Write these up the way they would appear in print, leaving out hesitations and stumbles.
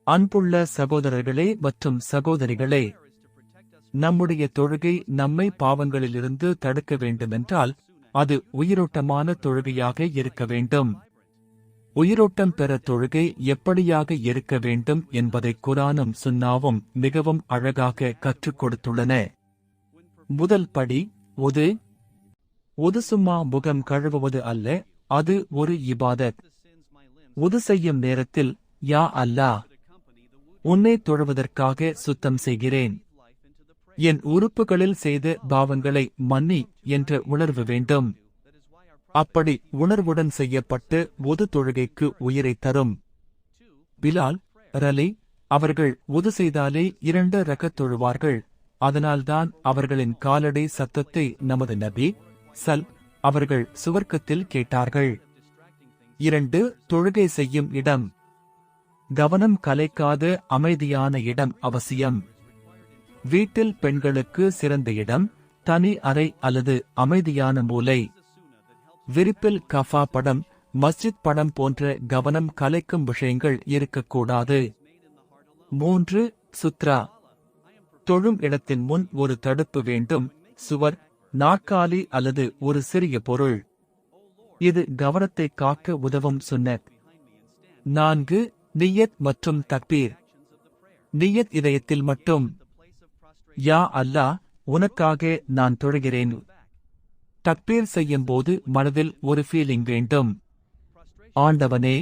அன்புள்ள சகோதரர்களே மற்றும் சகோதரிகளே, நம்முடைய தொழுகை நம்மை பாவங்களிலிருந்து தடுக்க வேண்டுமென்றால் அது உயிரோட்டமான தொழுகையாக இருக்க வேண்டும். உயிரோட்டம் பெற தொழுகை எப்படியாக இருக்க வேண்டும் என்பதை குர்ஆனும் சுன்னாவும் மிகவும் அழகாக கற்றுக் கொடுத்துள்ளன. முதல் படி உது. உது சும்மா முகம் கழுவுவது அல்ல, அது ஒரு இபாதத். உது செய்யும் நேரத்தில், யா அல்லாஹ், உன்னை தொழுவதற்காக சுத்தம் செய்கிறேன், என் உறுப்புகளில் செய்த பாவங்களை மன்னி என்ற உணர்வு வேண்டும். அப்படி உணர்வுடன் செய்யப்பட்டு உது தொழுகைக்கு உயிரை தரும். பிலால் ரலி அவர்கள் உது செய்தாலே 2 ரகத் தொழுவார்கள். அதனால்தான் அவர்களின் காலடி சத்தத்தை நமது நபி அவர்கள் சுவர்க்கத்தில் கேட்டார்கள். 2 தொழுகை செய்யும் இடம். கவனம் கலைக்காத அமைதியான இடம் அவசியம். வீட்டில் பெண்களுக்கு சிறந்த இடம் தனி அறை அல்லது அமைதியான மூலை. விரிப்பில் கஃபா படம், மஸ்ஜித் படம் போன்ற கவனம் கலைக்கும் விஷயங்கள் இருக்கக்கூடாது. 3 சுத்ரா. தொழும் இடத்தின் முன் ஒரு தடுப்பு வேண்டும், சுவர், நாற்காலி அல்லது ஒரு சிறிய பொருள். இது கவனத்தை காக்க உதவும் சுன்னத். 4 நிய்யத் மற்றும் தக்பீர். நிய்யத் இதயத்தில் மட்டும். யா அல்லாஹ், உனக்காக நான் தொழுகிறேன். தக்பீர் செய்யும் போது மனதில் ஒரு ஃபீலிங் வேண்டும். ஆண்டவனே,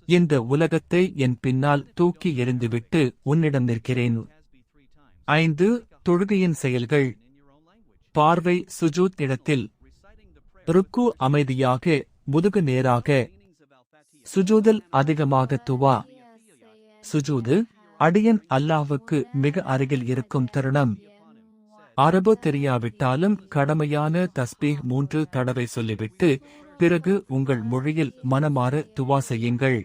இந்த உலகத்தை என் பின்னால் தூக்கி எறிந்துவிட்டு உன்னிடம் நிற்கிறேன். 5 தொழுகையின் செயல்கள். பார்வை சுஜூத் இடத்தில். ருக்கு அமைதியாக, முதுகு நேராக. சுஜூதில் அதிகமாக துவா. சுஜூது அடியன் அல்லாஹ்வுக்கு மிக அருகில் இருக்கும் தருணம். அரபு தெரியாவிட்டாலும் கடமையான தஸ்பீஹ் 3 தடவை சொல்லிவிட்டு பிறகு உங்கள் மொழியில் மனமாற துவா செய்யுங்கள்.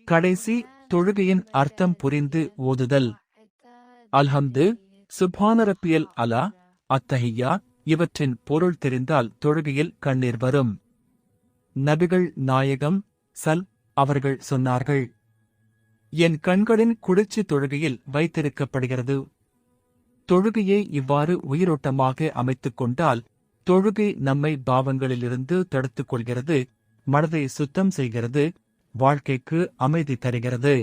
கடைசி தொழுகையின் அர்த்தம் புரிந்து ஓதுதல். அல்ஹம்து, சுப்ஹான ரப்பியல் அலா, அத்தஹியா இவற்றின் பொருள் தெரிந்தால் தொழுகையில் கண்ணீர் வரும். நபிகள் நாயகம் அவர்கள் சொன்னார்கள், என் கண்களின் குளிர்ச்சி தொழுகையில் வைத்திருக்கப்படுகிறது. தொழுகையை இவ்வாறு உயிரோட்டமாக அமைத்துக் கொண்டால் தொழுகை நம்மை பாவங்களிலிருந்து தடுத்துக் கொள்கிறது, மனதை சுத்தம் செய்கிறது, வாழ்க்கைக்கு அமைதி தருகிறது.